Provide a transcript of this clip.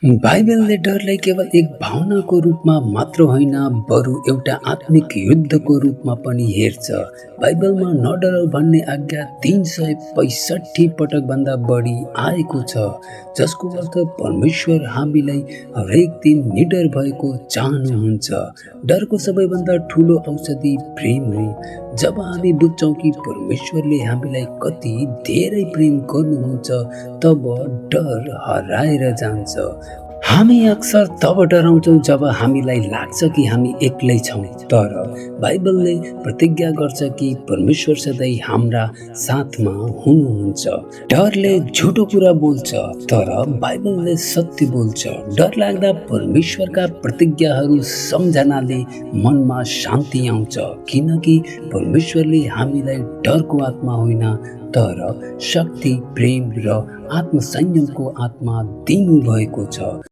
बाइबलले डरलाई केवल एक भावनाको रूपमा मात्र होइन, बरु एउटा आत्मिक युद्धको रूपमा पनि हेर्छ। बाइबलमा नडराउ भन्ने आज्ञा 365 पटकभन्दा बढी आएको छ, जसको अर्थ परमेश्वर हामीलाई हरेक दिन निडर भएको चाहनुहुन्छ। डरको सबैभन्दा ठुलो औषधि प्रेम हो। जब हामी बुझ्छौँ कि परमेश्वरले हामीलाई कति धेरै प्रेम गर्नुहुन्छ, तब डर हराएर जान्छ। हामी अक्सर तब डराउँछौँ जब हामीलाई लाग्छ कि हामी एक्लै छौँ, तर बाइबलले प्रतिज्ञा गर्छ कि परमेश्वर सधैँ हाम्रा साथमा हुनुहुन्छ। डरले झुटो कुरा बोल्छ, तर बाइबलले सत्य बोल्छ। डर लाग्दा परमेश्वरका प्रतिज्ञाहरू सम्झनाले मनमा शान्ति आउँछ, किनकि परमेश्वरले हामीलाई डरको आत्मा होइन, तर शक्ति, प्रेम र आत्मसंयमको आत्मा दिनुभएको छ।